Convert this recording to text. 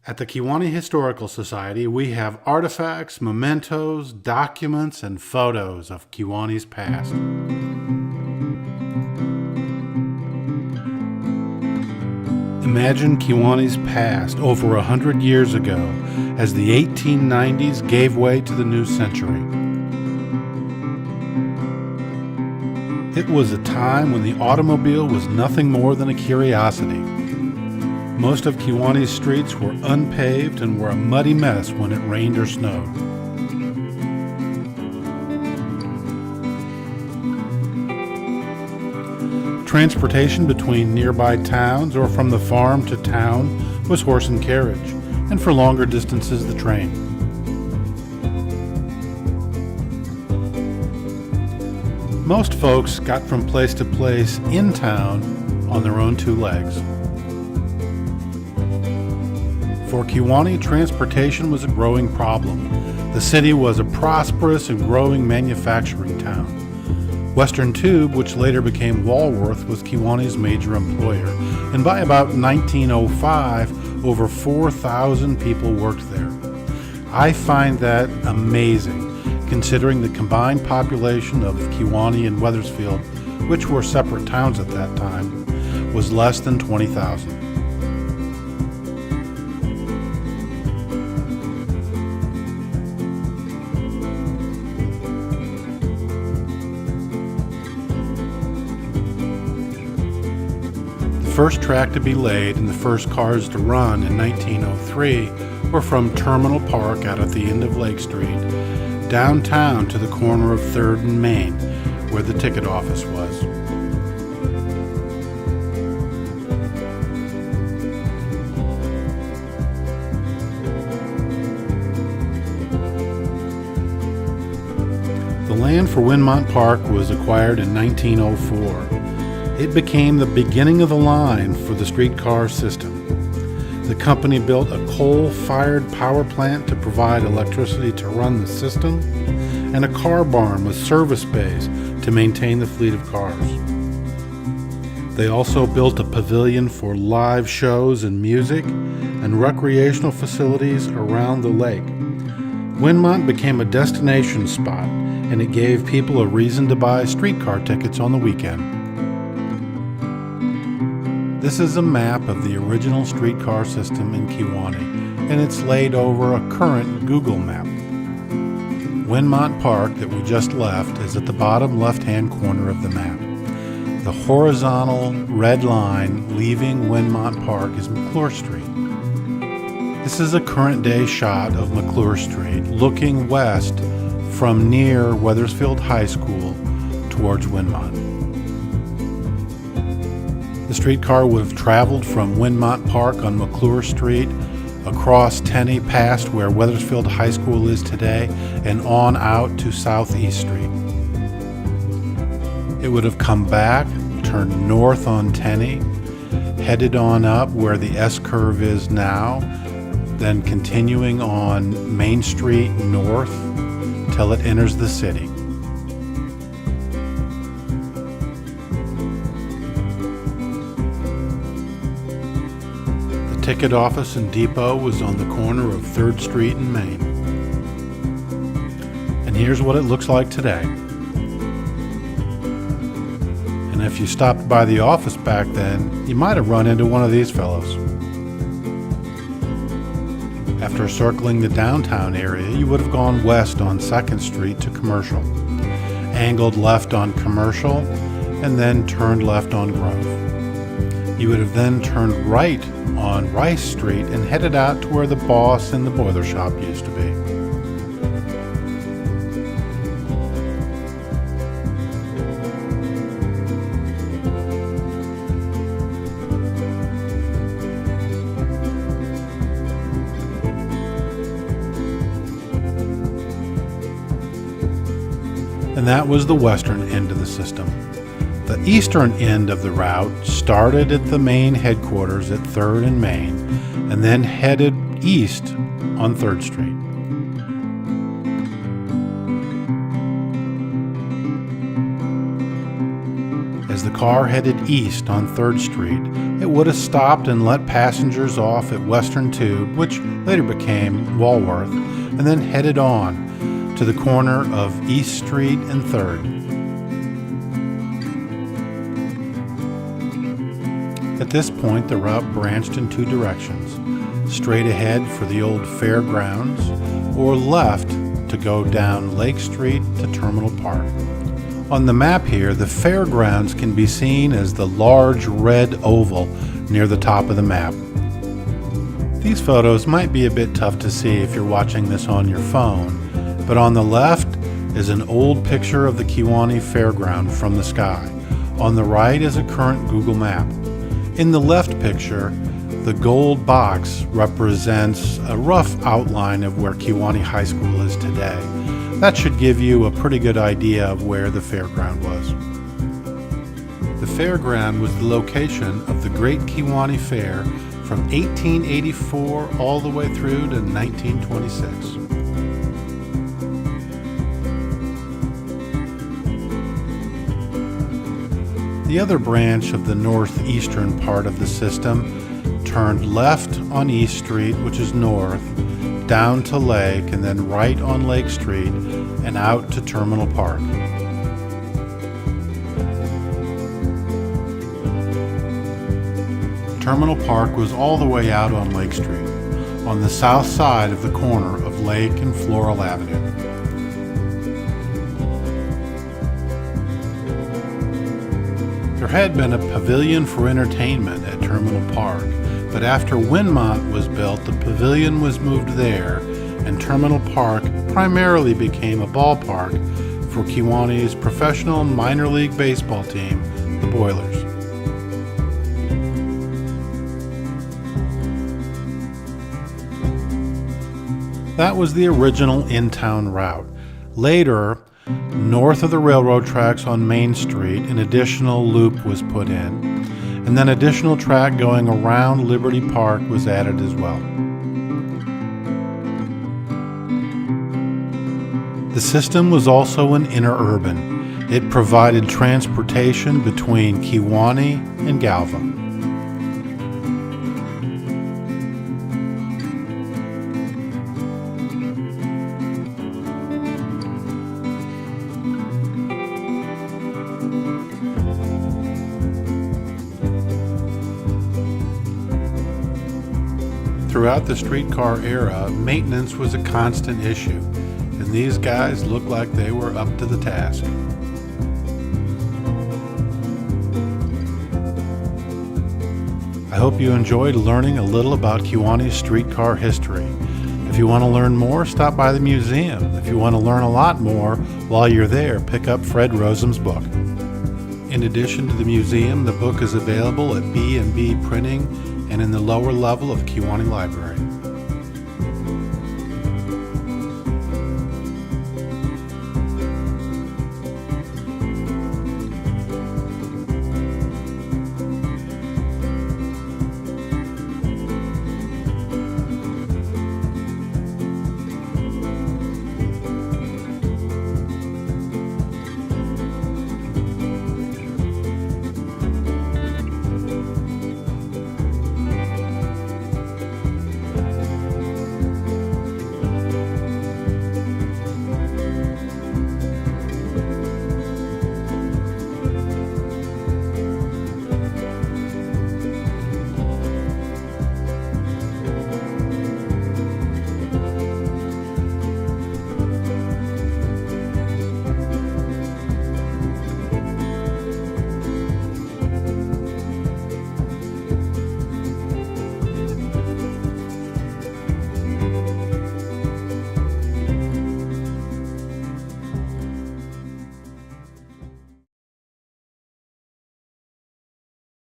At the Kewanee Historical Society, we have artifacts, mementos, documents, and photos of Kewanee's past. Imagine Kewanee's past over 100 years ago as the 1890s gave way to the new century. It was a time when the automobile was nothing more than a curiosity. Most of Kewanee's streets were unpaved and were a muddy mess when it rained or snowed. Transportation between nearby towns or from the farm to town was horse and carriage, and for longer distances the train. Most folks got from place to place in town on their own two legs. For Kewanee, transportation was a growing problem. The city was a prosperous and growing manufacturing town. Western Tube, which later became Walworth, was Kewanee's major employer, and by about 1905, over 4,000 people worked there. I find that amazing, considering the combined population of Kewanee and Wethersfield, which were separate towns at that time, was less than 20,000. The first track to be laid and the first cars to run in 1903 were from Terminal Park out at the end of Lake Street, downtown to the corner of 3rd and Main, where the ticket office was. The land for Winmont Park was acquired in 1904. It became the beginning of the line for the streetcar system. The company built a coal-fired power plant to provide electricity to run the system, and a car barn with service bays to maintain the fleet of cars. They also built a pavilion for live shows and music, and recreational facilities around the lake. Winmont became a destination spot, and it gave people a reason to buy streetcar tickets on the weekend. This is a map of the original streetcar system in Kewanee, and it's laid over a current Google map. Winmont Park that we just left is at the bottom left-hand corner of the map. The horizontal red line leaving Winmont Park is McClure Street. This is a current-day shot of McClure Street looking west from near Wethersfield High School towards Winmont. The streetcar would have traveled from Winmont Park on McClure Street, across Tenney past where Wethersfield High School is today, and on out to Southeast Street. It would have come back, turned north on Tenney, headed on up where the S-curve is now, then continuing on Main Street north till it enters the city. The ticket office and depot was on the corner of 3rd Street and Main. And here's what it looks like today. And if you stopped by the office back then, you might have run into one of these fellows. After circling the downtown area, you would have gone west on 2nd Street to Commercial, angled left on Commercial, and then turned left on Grove. You would have then turned right on Rice Street and headed out to where the Boss and the boiler shop used to be. And that was the western end of the system. The eastern end of the route started at the main headquarters at 3rd and Main, and then headed east on 3rd Street. As the car headed east on 3rd Street, it It would have stopped and let passengers off at Western Tube, which later became Walworth, and then headed on to the corner of East Street and 3rd. At this point, the route branched in two directions: straight ahead for the old fairgrounds, or left to go down Lake Street to Terminal Park. On the map here, the fairgrounds can be seen as the large red oval near the top of the map. These photos might be a bit tough to see if you're watching this on your phone, but on the left is an old picture of the Kewanee Fairground from the sky. On the right is a current Google map. In the left picture, the gold box represents a rough outline of where Kewanee High School is today. That should give you a pretty good idea of where the fairground was. The fairground was the location of the Great Kewanee Fair from 1884 all the way through to 1926. The other branch of the northeastern part of the system turned left on East Street, which is north, down to Lake, and then right on Lake Street and out to Terminal Park. Terminal Park was all the way out on Lake Street, on the south side of the corner of Lake and Floral Avenue. There had been a pavilion for entertainment at Terminal Park, but after Wynmont was built, the pavilion was moved there, and Terminal Park primarily became a ballpark for Kewanee's professional minor league baseball team, the Boilers. That was the original in-town route. Later, north of the railroad tracks on Main Street, an additional loop was put in, and then additional track going around Liberty Park was added as well. The system was also an interurban. It provided transportation between Kewanee and Galva. Throughout the streetcar era, maintenance was a constant issue, and these guys looked like they were up to the task. I hope you enjoyed learning a little about Kewanee's streetcar history. If you want to learn more, stop by the museum. If you want to learn a lot more while you're there, pick up Fred Rosam's book. In addition to the museum, the book is available at B&B Printing and in the lower level of Kewanee Library.